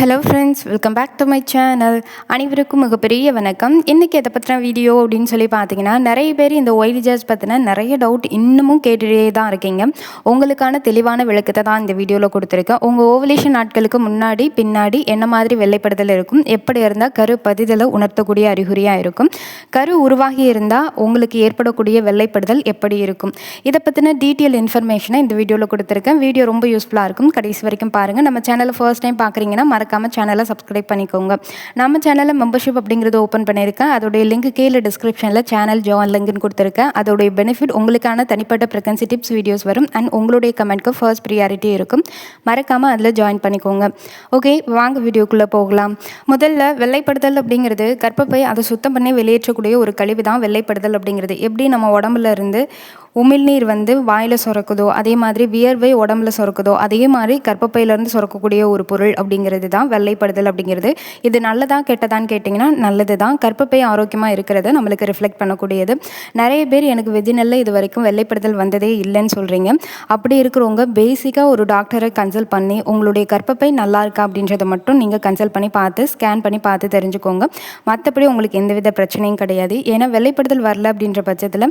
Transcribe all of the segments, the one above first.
Hello friends, welcome back to my channel. அனைவருக்கும் மிகப்பெரிய வணக்கம். இன்றைக்கி எதை பற்றின வீடியோ அப்படின்னு சொல்லி பார்த்தீங்கன்னா, நிறைய பேர் இந்த ஒய் ரிசார்ஜ் பற்றின நிறைய டவுட் இன்னமும் கேட்டுகிட்டே தான் இருக்கீங்க. உங்களுக்கான தெளிவான விளக்கத்தை தான் இந்த வீடியோவில் கொடுத்துருக்கேன். உங்கள் ஓவலேஷன் நாட்களுக்கு முன்னாடி பின்னாடி என்ன மாதிரி வெள்ளைப்படுதல் இருக்கும், எப்படி இருந்தால் கரு பதிதலை உணர்த்தக்கூடிய அறிகுறியாக இருக்கும், கரு உருவாகி இருந்தால் உங்களுக்கு ஏற்படக்கூடிய வெள்ளைப்படுதல் எப்படி இருக்கும், இதை பற்றின டீட்டெயில் இன்ஃபர்மேஷனை இந்த வீடியோவில் கொடுத்துருக்கேன். வீடியோ ரொம்ப யூஸ்ஃபுல்லாக இருக்கும். கடைசி வரைக்கும் பாருங்கள். நம்ம சேனலை ஃபர்ஸ்ட் டைம் பார்க்குறீங்கன்னா மறக்காமல் சேனலை சப்ஸ்கிரைப் பண்ணிக்கோங்க. நம்ம சேனலில் மெம்பர்ஷிப் அப்படிங்கிறது ஓப்பன் பண்ணியிருக்கேன். அதோடைய லிங்க் கீழே டிஸ்கிரிப்ஷனில் சேனல் ஜாயின் லிங்க்னு கொடுத்துருக்கேன். அதோடைய பெனிஃபிட் உங்களுக்கான தனிப்பட்ட ப்ரெக்னன்சி டிப்ஸ் வீடியோஸ் வரும் அண்ட் உங்களுடைய கமெண்ட்க்கு ஃபர்ஸ்ட் ப்ரியாரிட்டி இருக்கும். மறக்காமல் அதில் ஜாயின் பண்ணிக்கோங்க. ஓகே, வாங்க வீடியோக்குள்ளே போகலாம். முதல்ல வெள்ளைப்படுதல் அப்படிங்கிறது கர்ப்பப்பை அதை சுத்தம் பண்ணி வெளியேற்றக்கூடிய ஒரு கழிவு தான் வெள்ளைப்படுதல் அப்படிங்கிறது. எப்படி நம்ம உடம்புல இருந்து உமிழ்நீர் வாயில் சுரக்குதோ, அதே மாதிரி வியர்வை உடம்புல சுரக்குதோ, அதே மாதிரி கர்ப்பப்பையிலேருந்து சுரக்கக்கூடிய ஒரு பொருள் அப்படிங்கிறது தான் வெள்ளைப்படுதல் அப்படிங்கிறது. இது நல்லதா கெட்டதான்னு கேட்டிங்கன்னா நல்லது தான். கர்ப்பப்பை ஆரோக்கியமாக இருக்கிறத நம்மளுக்கு ரிஃப்ளெக்ட் பண்ணக்கூடியது. நிறைய பேர் எனக்கு வெஜினலில் இது வரைக்கும் வெள்ளைப்படுதல் வந்ததே இல்லைன்னு சொல்கிறீங்க. அப்படி இருக்கிறவங்க பேசிக்காக ஒரு டாக்டரை கன்சல்ட் பண்ணி உங்களுடைய கர்ப்பப்பை நல்லா இருக்கா அப்படின்றத மட்டும் நீங்கள் கன்சல்ட் பண்ணி பார்த்து ஸ்கேன் பண்ணி பார்த்து தெரிஞ்சுக்கோங்க. மற்றபடி உங்களுக்கு எந்தவித பிரச்சனையும் கிடையாது. ஏன்னா வெள்ளைப்படுதல் வரல அப்படின்ற பட்சத்தில்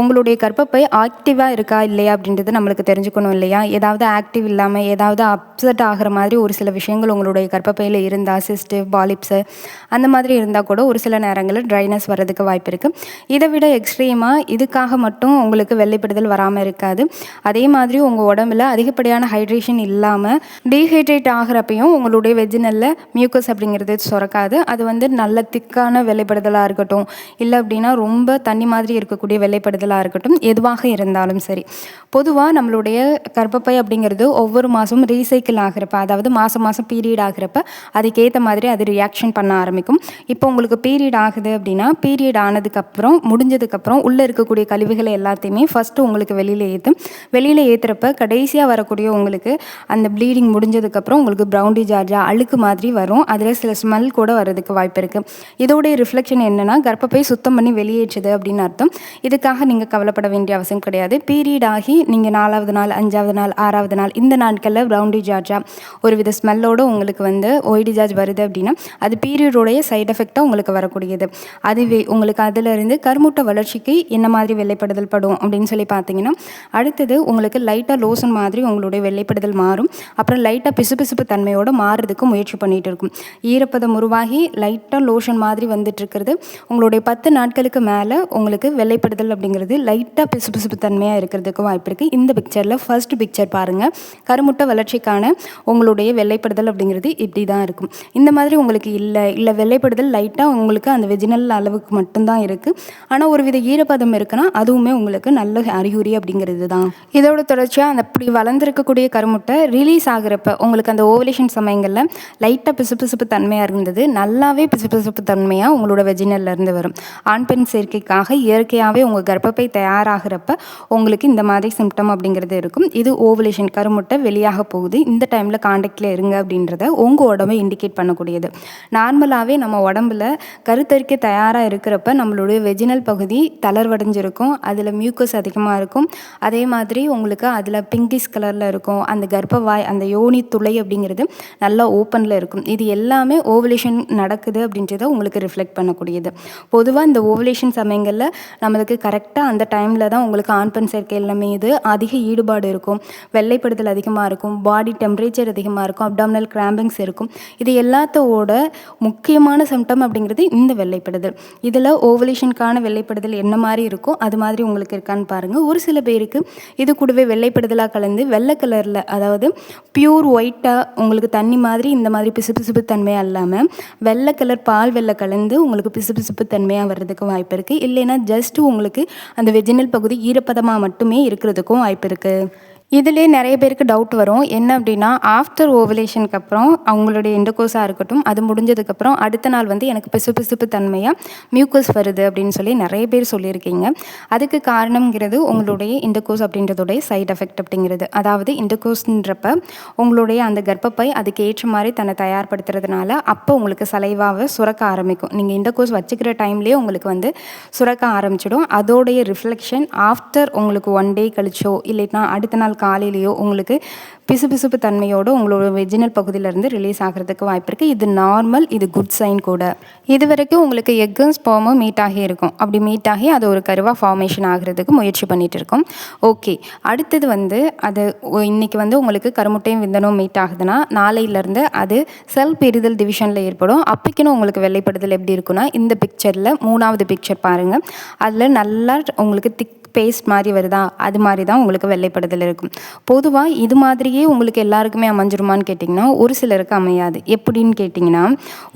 உங்களுடைய கர்ப்பப்பை ஆக்டிவாக இருக்கா இல்லையா அப்படின்றது நம்மளுக்கு தெரிஞ்சுக்கணும் இல்லையா. ஏதாவது ஆக்டிவ் இல்லாமல் ஏதாவது அப்செட் ஆகிற மாதிரி ஒரு சில விஷயங்கள் உங்களுடைய கர்ப்பப்பையில் இருந்தால், சிஸ்ட்டு, பாலிப்ஸு அந்த மாதிரி இருந்தால் கூட ஒரு சில நேரங்களில் ட்ரைனஸ் வர்றதுக்கு வாய்ப்பு இருக்குது. இதை விட எக்ஸ்ட்ரீமாக இதுக்காக மட்டும் உங்களுக்கு வெள்ளைப்படுதல் வராமல் இருக்காது. அதே மாதிரி உங்கள் உடம்புல அதிகப்படியான ஹைட்ரேஷன் இல்லாமல் டீஹைட்ரேட் ஆகிறப்பையும் உங்களுடைய வெஜினலில் மியூக்கஸ் அப்படிங்கிறது சுரக்காது. அது நல்ல திக்கான வெள்ளைப்படுதலாக இருக்கட்டும், இல்லை அப்படின்னா ரொம்ப தண்ணி மாதிரி இருக்கக்கூடிய வெள்ளைப்படுதலாக இருக்கட்டும், எதுவாக இருந்தாலும் சரி. பொதுவாக நம்மளுடைய கர்ப்பப்பை அப்படிங்கிறது ஒவ்வொரு மாதமும் ரீசைக்கிள் ஆகிறப்ப, அதாவது மாதம் மாதம் பீரியட் ஆகிறப்ப அதுக்கேற்ற மாதிரி அது ரியாக்ஷன் பண்ண ஆரம்பிக்கும். இப்போ உங்களுக்கு பீரியட் ஆகுது அப்படின்னா பீரியட் ஆனதுக்கப்புறம் முடிஞ்சதுக்கப்புறம் உள்ளே இருக்கக்கூடிய கழிவுகளை எல்லாத்தையுமே ஃபஸ்ட்டு உங்களுக்கு வெளியில் ஏற்றுறப்ப கடைசியாக வரக்கூடிய உங்களுக்கு அந்த ப்ளீடிங் முடிஞ்சதுக்கப்புறம் உங்களுக்கு ப்ரௌன் டிசார்ஜா அழுக்கு மாதிரி வரும். அதில் சில ஸ்மெல் கூட வர்றதுக்கு வாய்ப்பு இருக்குது. இதோடைய ரிஃப்ளெக்ஷன் என்னென்னா கர்ப்பப்பை சுத்தம் பண்ணி வெளியேற்றுது அப்படின்னு அர்த்தம். இதுக்காக நீங்கள் கவலைப்பட வேண்டிய அவசியம் கிடையாது. பீரியட் ஆகி நீங்கள் 4வது நாள், 5வது நாள், 6வது நாள் இந்த நாட்களில் ப்ரௌன் டிசார்ஜா ஒரு வித ஸ்மெல்லோடு உங்களுக்கு ஒய் டிசார்ஜ் வருது அப்படின்னா அது பீரியடோடைய சைட் எஃபெக்டாக உங்களுக்கு வரக்கூடியது. அதுவே உங்களுக்கு அதிலிருந்து கருமுட்டை வளர்ச்சிக்கு என்ன மாதிரி வெள்ளைப்படுதல் படும் அப்படின்னு சொல்லி பார்த்தீங்கன்னா, அடுத்தது உங்களுக்கு லைட்டாக லோஷன் மாதிரி உங்களுடைய வெள்ளைப்படுதல் மாறும். அப்புறம் லைட்டாக பிசுபிசுப்பு தன்மையோடு மாறுறதுக்கு முயற்சி பண்ணிகிட்டு இருக்கும். ஈரப்பதம் உருவாகி லைட்டாக லோஷன் மாதிரி வந்துட்டுருக்கிறது. உங்களுடைய 10 நாட்களுக்கு மேலே உங்களுக்கு வெள்ளைப்படுதல் அப்படிங்கிறது லைட்டாக பிசுபிசுப்பு தன்மையாக இருக்கிறதுக்கு வாய்ப்பு இருக்குது. இந்த பிக்சரில் ஃபர்ஸ்ட் பிக்சர் பாருங்கள். கருமுட்டை வளர்ச்சிக்கான உங்களுடைய வெள்ளைப்படுதல் அப்படிங்கிறது இப்படி தான் இருக்கும். இந்த மாதிரி உங்களுக்கு இல்லை வெள்ளைப்படுதல் லைட்டாக உங்களுக்கு அந்த வெஜினல் அளவுக்கு மட்டும்தான் இருக்குது. ஆனால் ஒரு வித ஈரப்பதம் இருக்குன்னா அதுவுமே உங்களுக்கு நல்ல அறிகுறி அப்படிங்கிறது தான். இதோட தொடர்ச்சியாக அந்த அப்படி வளர்ந்துருக்கக்கூடிய கருமுட்டை ரிலீஸ் ஆகிறப்ப உங்களுக்கு அந்த ஓவலேஷன் சமயங்களில் லைட்டாக பிசுபிசுப்பு தன்மையாக இருந்தது நல்லாவே பிசுபிசுப்பு தன்மையாக உங்களோட வெஜினல்லேருந்து வரும். ஆண் பெண் சேர்க்கைக்காக இயற்கையாகவே உங்கள் கர்ப்பப்பை தயாராகிறப்ப உங்களுக்கு இந்த மாதிரி சிம்டம் அப்படிங்கிறது இருக்கும். இது ஓவலேஷன், கருமுட்டை வெளியாக போகுது, இந்த டைமில் காண்டாக்டில் இருங்க அப்படின்றத உங்கள் உடம்பை இண்டிகேட் பண்ணக்கூடியது. நார்மலாகவே நம்ம உடம்புல கருத்தரிக்க தயாராக இருக்கிறப்ப நம்மளுடைய வெஜினல் பகுதி தளர்வடைஞ்சிருக்கும். அதில் மியூக்கஸ் அதிகமாக இருக்கும். அதே மாதிரி உங்களுக்கு அதில் பிங்கிஷ் கலரில் இருக்கும். அந்த கர்ப்பவாய், அந்த யோனி துளை அப்படிங்கிறது நல்லா ஓப்பனில் இருக்கும். இது எல்லாமே ஓவலேஷன் நடக்குது அப்படின்றத உங்களுக்கு ரிஃப்ளெக்ட் பண்ணக்கூடியது. பொதுவாக இந்த ஓவலேஷன் சமயங்களில் நம்மளுக்கு கரெக்டாக அந்த டைமில் தான் உங்களுக்கு ஆண் பெண் சேர்க்கையில் மீது அதிக ஈடுபாடு இருக்கும். வெள்ளைப்படுதல் அதிகமாக இருக்கும். பாடி டெம்பரேச்சர் அதிகமாக இருக்கும். அப்டாமினல் கிராம்பிங்ஸ் இருக்கும். இது எல்லாத்தோட முக்கியமான சிம்டம் அப்படிங்கிறது இந்த வெள்ளைப்படுதல். இதில் ஓவலேஷனுக்கான வெள்ளைப்படுதல் என்ன மாதிரி இருக்கோ அது மாதிரி உங்களுக்கு இருக்கான்னு பாருங்கள். ஒரு சில பேருக்கு இது கூடவே வெள்ளைப்படுதலாக கலந்து வெள்ளை கலரில், அதாவது பியூர் ஒயிட்டாக உங்களுக்கு தண்ணி மாதிரி இந்த மாதிரி பிசுபிசுப்பு தன்மையாக இல்லாமல் வெள்ளை கலர் பால் வெள்ளை கலந்து உங்களுக்கு பிசுபிசுப்பு தன்மையாக வர்றதுக்கு வாய்ப்பு இருக்குது. இல்லைன்னா ஜஸ்ட்டு உங்களுக்கு அந்த வெஜினல் பகுதி ஈரப்பதமாக மட்டுமே இருக்கிறதுக்கும் வாய்ப்பு இருக்குது. இதிலே நிறைய பேருக்கு டவுட் வரும். என்ன அப்படின்னா, ஆஃப்டர் ஓவலேஷனுக்கு அப்புறம் அவங்களுடைய இன்டர்கோர்ஸாக இருக்கட்டும், அது முடிஞ்சதுக்கப்புறம் அடுத்த நாள் எனக்கு பிசுபிசுப்பு தன்மையாக மியூக்கஸ் வருது அப்படின்னு சொல்லி நிறைய பேர் சொல்லியிருக்கீங்க. அதுக்கு காரணங்கிறது உங்களுடைய இன்டர்கோர்ஸ் அப்படின்றதோடைய சைட் எஃபெக்ட் அப்படிங்கிறது. அதாவது இன்டர்கோர்ஸ்ன்றப்ப உங்களுடைய அந்த கர்ப்பப்பை அதுக்கு ஏற்ற மாதிரி தன்னை தயார்படுத்துறதுனால அப்போ உங்களுக்கு சலைவாவை சுரக்க ஆரம்பிக்கும். நீங்கள் இன்டர்கோர்ஸ் வச்சுக்கிற டைம்லேயே உங்களுக்கு சுரக்க ஆரம்பிச்சிடும். அதோடைய ரிஃப்ளெக்ஷன் ஆஃப்டர் உங்களுக்கு 1 டே கழிச்சோ இல்லைன்னா அடுத்த நாள் நாள் காலையிலேயோ உங்களுக்கு பிசுபிசுப்பு தன்மையோடு உங்களோட வெஜினல் பகுதியிலேருந்து ரிலீஸ் ஆகிறதுக்கு வாய்ப்பு இருக்குது. இது நார்மல், இது குட் சைன் கூட. இது வரைக்கும் உங்களுக்கு எக்கும் ஸ்பெர்மும் மீட் ஆகி இருக்கும். அப்படி மீட் ஆகி அது ஒரு கருவாக ஃபார்மேஷன் ஆகிறதுக்கு முயற்சி பண்ணிகிட்டு இருக்கோம். ஓகே, அடுத்தது அது இன்றைக்கி உங்களுக்கு கருமுட்டையும் விந்தனும் மீட் ஆகுதுன்னா நாளையிலேருந்து அது செல் பிரிதல் டிவிஷனில் ஏற்படும். அப்போக்கின்னு உங்களுக்கு வெள்ளைப்படுதல் எப்படி இருக்குன்னா, இந்த பிக்சரில் 3வது பிக்சர் பாருங்கள். அதில் நல்லா உங்களுக்கு திக் பேஸ்ட் மாதிரி வருதா, அது மாதிரி தான் உங்களுக்கு வெள்ளைப்படுதல் இருக்கும். பொதுவாக இது மாதிரியே உங்களுக்கு எல்லாருக்குமே அமைஞ்சிருமான்னு கேட்டிங்கன்னா ஒரு சிலருக்கு அமையாது. எப்படின்னு கேட்டிங்கன்னா,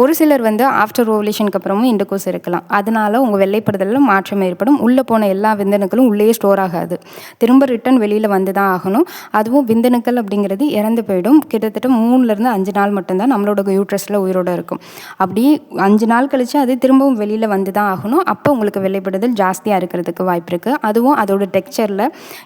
ஒரு சிலர் ஆஃப்டர் ஓவலேஷனுக்கு அப்புறமும் இன்டர்கோர்ஸ் இருக்கலாம். அதனால உங்கள் வெள்ளைப்படுதலில் மாற்றம் ஏற்படும். உள்ளே போன எல்லா விந்தணுக்களும் உள்ளே ஸ்டோர் ஆகாது, திரும்ப ரிட்டன் வெளியில் வந்து தான் ஆகணும். அதுவும் விந்தணுக்கள் அப்படிங்கிறது இறந்து போயிடும். கிட்டத்தட்ட 3லேருந்து 5 நாள் மட்டும்தான் நம்மளோட யூட்ரஸில் உயிரோடு இருக்கும். அப்படி 5 நாள் கழித்து அது திரும்பவும் வெளியில் வந்து தான் ஆகணும். அப்போ உங்களுக்கு வெள்ளைப்படுதல் ஜாஸ்தியாக இருக்கிறதுக்கு வாய்ப்பு இருக்குது. அதுவும் அதோட டெக்ஸ்சரில்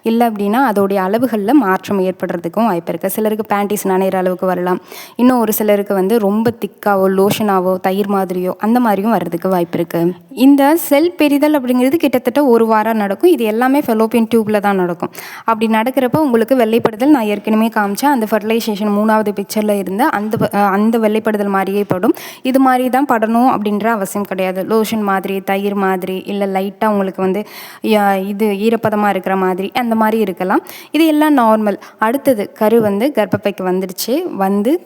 இல்லை அப்படின்னா அதோடைய அளவுகளில் மாற்றம் ஏற்படுறதுக்கும் வாய்ப்பு இருக்குது. சிலருக்கு பேண்டிஸ் நனைகிற அளவுக்கு வரலாம். இன்னும் ஒரு சிலருக்கு ரொம்ப திக்காவோ லோஷனாவோ தயிர் மாதிரியோ அந்த மாதிரியும் வர்றதுக்கு வாய்ப்பு இருக்குது. இந்த செல் பெரிதல் அப்படிங்கிறது கிட்டத்தட்ட 1 வாரம் நடக்கும். இது எல்லாமே ஃபெலோப்பியன் டியூப்பில் தான் நடக்கும். அப்படி நடக்கிறப்ப உங்களுக்கு வெள்ளைப்படுதல் நான் ஏற்கனவே காமிச்சேன். அந்த ஃபர்டிலைசேஷன் 3வது பிக்சரில் இருந்த அந்த வெள்ளைப்படுதல் மாதிரியே படும். இது மாதிரி தான் படணும் அப்படின்ற அவசியம் கிடையாது. லோஷன் மாதிரி, தயிர் மாதிரி, இல்லை லைட்டாக உங்களுக்கு இது ஈரப்பதமாக இருக்கிற மாதிரி அந்த மாதிரி இருக்கலாம். இது எல்லாம் நார்மல். அடுத்தது கரு கர்ப்பப்பைக்கு வந்துடுச்சு,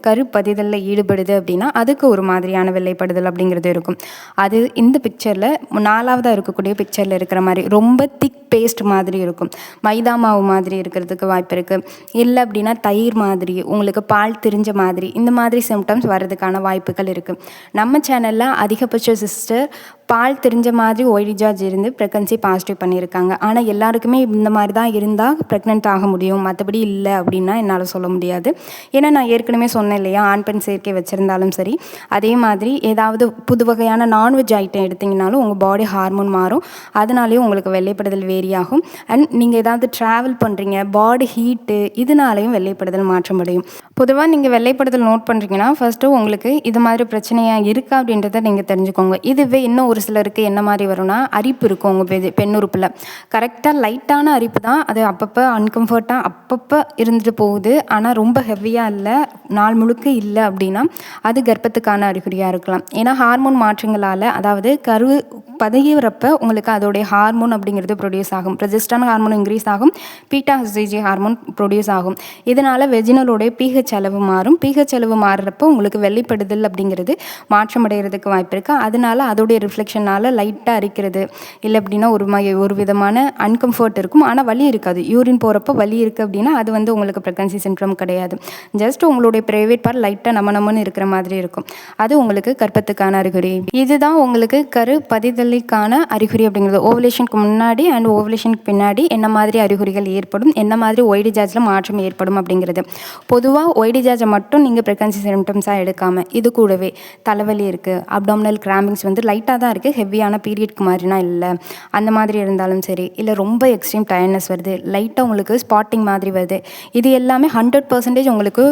கரு பதிதலில் ஈடுபடுது அப்படின்னா அதுக்கு ஒரு மாதிரியான வெள்ளைப்படுதல் அப்படிங்கிறது இருக்கும். அது இந்த பிக்சரில் 4வதாக இருக்கக்கூடிய பிக்சரில் இருக்கிற மாதிரி ரொம்ப திக் பேஸ்ட் மாதிரி இருக்கும். மைதா மாவு மாதிரி இருக்கிறதுக்கு வாய்ப்பு இருக்குது. இல்லை அப்படின்னா தயிர் மாதிரி, உங்களுக்கு பால் திரிஞ்ச மாதிரி, இந்த மாதிரி சிம்டம்ஸ் வர்றதுக்கான வாய்ப்புகள் இருக்குது. நம்ம சேனலில் அதிகபட்ச சிஸ்டர் பால் தெரிஞ்ச மாதிரி ஒய் டிசார்ஜ் இருந்து ப்ரெக்னன்சி பாசிட்டிவ் பண்ணியிருக்காங்க. ஆனால் எல்லாருக்குமே இந்த மாதிரி தான் இருந்தால் ப்ரெக்னென்ட் ஆக முடியும், மற்றபடி இல்லை அப்படின்னா என்னால் சொல்ல முடியாது. ஏன்னா நான் ஏற்கனவே சொன்னேன் இல்லையா, ஆண் பெண் சேர்க்கை வச்சுருந்தாலும் சரி, அதே மாதிரி ஏதாவது புது வகையான நான்வெஜ் ஐட்டம் எடுத்திங்கனாலும் உங்கள் பாடி ஹார்மோன் மாறும். அதனாலேயும் உங்களுக்கு வெள்ளைப்படுதல் வேரி ஆகும். அண்ட் நீங்கள் ஏதாவது ட்ராவல் பண்ணுறீங்க, பாடி ஹீட்டு, இதனாலையும் வெள்ளைப்படுதல் மாற்றம் அடையும். பொதுவாக நீங்கள் வெள்ளைப்படுதல் நோட் பண்ணுறீங்கன்னா ஃபஸ்ட்டு உங்களுக்கு இது மாதிரி பிரச்சனையாக இருக்கா அப்படின்றத நீங்கள் தெரிஞ்சுக்கோங்க. இதுவே இன்னும் ஒரு சிலருக்கு என்ன மாதிரி வரும்னா, அரிப்பு இருக்கும் உங்கள் பெண்ணுறுப்பில். கரெக்டாக லைட்டான அரிப்பு தான், அது அப்பப்போ அன்கம்ஃபர்ட்டாக அப்பப்போ இருந்துட்டு போகுது. ஆனால் ரொம்ப ஹெவியாக இல்லை, நாள் முழுக்க இல்லை அப்படின்னா அது கர்ப்பத்துக்கான அறிகுறியாக இருக்கலாம். ஏன்னா ஹார்மோன் மாற்றங்களால், அதாவது கரு பதிகிறப்ப உங்களுக்கு அதோடைய ஹார்மோன் அப்படிங்கிறது ப்ரொடியூஸ் ஆகும். ப்ரொஜெஸ்டரான் ஹார்மோன் இன்க்ரீஸ் ஆகும், பீட்டா ஹெச்சிஜி ஹார்மோன் ப்ரொடியூஸ் ஆகும். இதனால் வெஜினலோடைய pH அளவு மாறும். pH அளவு மாறுறப்போ உங்களுக்கு வெள்ளைப்படுதல் அப்படிங்கிறது மாற்றமடைகிறதுக்கு வாய்ப்பு இருக்குது. அதனால அதோடைய ரிஃப்ளெக்ஷனால் லைட்டாக அரிக்கிறது, இல்லை அப்படின்னா ஒரு விதமான அன்கம்ஃபர்ட் இருக்கும். ஆனால் வலி இருக்காது. யூரின் போகிறப்போ வலி இருக்குது அப்படின்னா அது உங்களுக்கு ப்ரெக்னன்சி சிம்டம் கிடையாது. ஜஸ்ட் உங்களுடைய ப்ரைவேட் பார்ட் லைட்டாக நமன்னு இருக்கிற மாதிரி இருக்கும். அது உங்களுக்கு கர்ப்பத்துக்கான அறிகுறி. இதுதான் உங்களுக்கு கரு பதிதலுக்கான அறிகுறி அப்படிங்கிறது. ஓவலேஷனுக்கு முன்னாடி அண்ட் ஓவலேஷனுக்கு பின்னாடி என்ன மாதிரி அறிகுறிகள் ஏற்படும், என்ன மாதிரி ஒய் டிசார்ஜில் மாற்றம் ஏற்படும் அப்படிங்கிறது. பொதுவாக ஒய் டிசார்ஜை மட்டும் நீங்கள் ப்ரெக்னன்சி சிம்டம்ஸாக எடுக்காமல் இது கூடவே தலைவலி இருக்குது, அப்டாமினல் கிராம்பிங்ஸ் லைட்டாக தான் இருக்குது, ஹெவியான பீரியட்க்கு மாதிரினா இல்லை, அந்த மாதிரி இருந்தாலும் சரி, இல்லை ரொம்ப எக்ஸ்ட்ரீம் டயர்ட்னஸ் வருது, லைட்டாக உங்களுக்கு ஸ்பாட்டிங் மாதிரி வருது, இது எல்லாமே 100% உங்களுக்கு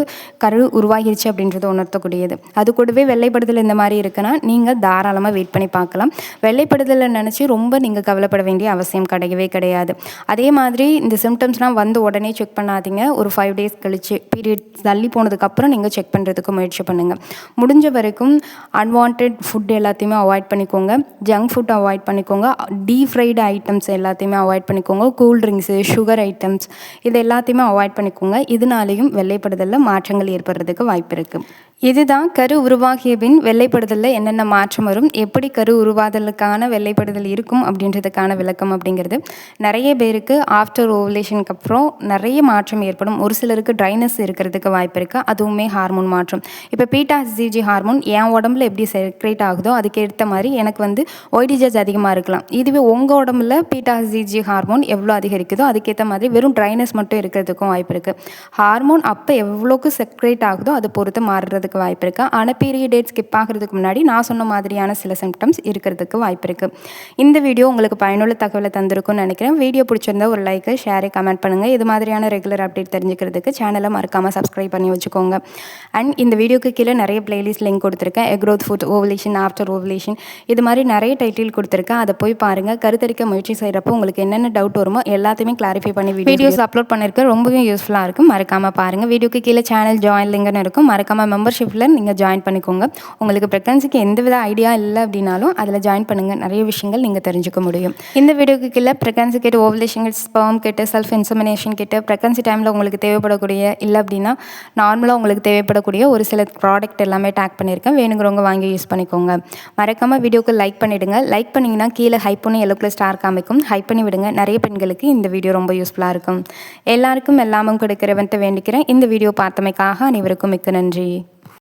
கரு உருவாகிருச்சு அப்படின்றது உணர்த்தக்கூடியது. அது கூடவே வெள்ளைப்படுதல் இந்த மாதிரி இருக்குன்னா நீங்கள் தாராளமாக வெயிட் பண்ணி பார்க்கலாம். வெள்ளைப்படுதலை நினச்சி ரொம்ப நீங்கள் கவலைப்பட வேண்டிய அவசியம் கிடையாது. அதே மாதிரி இந்த சிம்டம்ஸ்லாம் உடனே செக் பண்ணாதீங்க. ஒரு 5 days கழிச்சு பீரியட் தள்ளி போனதுக்கப்புறம் நீங்கள் செக் பண்ணுறதுக்கு முயற்சி பண்ணுங்கள். முடிஞ்ச வரைக்கும் அன்வான்ட் ஃபுட் எல்லாத்தையுமே அவாய்ட் பண்ணிக்கோங்க. ஜங்க் ஃபுட் அவாய்ட் பண்ணிக்கோங்க. டீப் ஃப்ரைடு ஐட்டம்ஸ் எல்லாத்தையுமே அவாய்ட் பண்ணிக்கோங்க. கூல் ட்ரிங்க்ஸு, சுகர் ஐட்டம்ஸ் இது எல்லாத்தையுமே அவாய்ட் பண்ணிக்கோங்க. இதனாலேயும் வெள்ளைப்படுதலில் மாற்றங்கள் ஏற்படுறதுக்கு வாய்ப்பு இருக்குது. இதுதான் கரு உருவாகிய பின் வெள்ளைப்படுதலில் என்னென்ன மாற்றம் வரும், எப்படி கரு உருவாதலுக்கான வெள்ளைப்படுதல் இருக்கும் அப்படின்றதுக்கான விளக்கம் அப்படிங்கிறது. நிறைய பேருக்கு ஆஃப்டர் ஓவலேஷனுக்கு அப்புறம் நிறைய மாற்றம் ஏற்படும். ஒரு சிலருக்கு ட்ரைனஸ் இருக்கிறதுக்கு வாய்ப்பு இருக்குது. அதுவுமே ஹார்மோன் மாற்றம். இப்போ பீட்டா ஹெச்சிஜி ஹார்மோன் என் உடம்புல எப்படி செக்ரேட் ஆகுதோ அதுக்கேற்ற மாதிரி எனக்கு ஒய் டிசார்ஜ் அதிகமாக இருக்கலாம். இதுவே உங்கள் உடம்புல பீட்டா ஹெச்சிஜி ஹார்மோன் எவ்வளோ அதிகரிக்குதோ அதுக்கேற்ற மாதிரி வெறும் ட்ரைனஸ் மட்டும் இருக்கிறதுக்கும் வாய்ப்பு இருக்குது. ஹார்மோன் அப்போ எவ்வளோக்கு செக்ரேட் ஆகுதோ அதை பொறுத்து மாறுறதுக்கு இருக்கிறதுக்கு வாய்ப்பு இருக்குது. ஆனால் பீரியட் டேட் ஸ்கிப் ஆகிறதுக்கு முன்னாடி நான் சொன்ன மாதிரியான சில சிம்டம்ஸ் இருக்கிறதுக்கு வாய்ப்பு இருக்குது. இந்த வீடியோ உங்களுக்கு பயனுள்ள தகவலை தந்திருக்கும்னு நினைக்கிறேன். வீடியோ பிடிச்சிருந்தா ஒரு லைக், ஷேர், கமெண்ட் பண்ணுங்கள். இது மாதிரியான ரெகுலர் அப்டேட் தெரிஞ்சுக்கிறதுக்கு சேனலை மறக்காமல் சப்ஸ்கிரைப் பண்ணி வச்சுக்கோங்க. அண்ட் இந்த வீடியோக்கு கீழே நிறைய பிளேலிஸ்ட் லிங்க் கொடுத்துருக்கேன். Egg growth food, ovulation, after ovulation, இது மாதிரி நிறைய டைட்டில் கொடுத்துருக்கேன். அதை போய் பாருங்கள். கருத்தரிக்க முயற்சி செய்கிறப்போ உங்களுக்கு என்னென்ன டவுட் வருமோ எல்லாத்தையுமே கிளாரிஃபை பண்ணி வீடியோஸ் அப்லோட் பண்ணியிருக்கேன். ரொம்பவே யூஸ்ஃபுல்லாக இருக்கும். மறக்காமல் பாருங்கள். வீடியோக்கு கீழே சேனல் ஜாயின் லிங்க்னு இருக்கும். மறக்காமல் மெம்பர்ஷிப்பில் நீங்கள் ஜாயின் பண்ணிக்கோங்க. உங்களுக்கு ப்ரெக்னன்சிக்கு எந்தவித ஐடியா இல்லை அப்படின்னாலும் அதில் ஜாயின் பண்ணுங்கள். நிறைய விஷயங்கள் நீங்கள் தெரிஞ்சுக்க முடியும். இந்த வீடியோக்கு கீழே pregnancy kit, ovulation kit, sperm kit, self insemination kit, pregnancy டைமில் உங்களுக்கு தேவைப்படக்கூடிய இல்லை அப்படின்னா நார்மலாக உங்களுக்கு தேவைப்படக்கூடிய ஒரு சில ப்ராடக்ட் எல்லாமே டேக் பண்ணியிருக்கேன். வேணுங்கிறவங்க வாங்கி யூஸ் பண்ணிக்கோங்க. மறக்காமல் வீடியோக்கு லைக் பண்ணிவிடுங்க. லைக் பண்ணிங்கன்னா கீழே ஹைப் பண்ணி எல்லோ கலர் ஸ்டார் காமிக்கும். ஹைப் பண்ணி விடுங்க. நிறைய பெண்களுக்கு இந்த வீடியோ ரொம்ப யூஸ்ஃபுல்லாக இருக்கும். எல்லாருக்கும் எல்லாமும் கொடுக்கிறவன்ட்டு வேண்டிக்கிறேன். இந்த வீடியோ பார்த்தமைக்காக அனைவருக்கும் மிக்க நன்றி.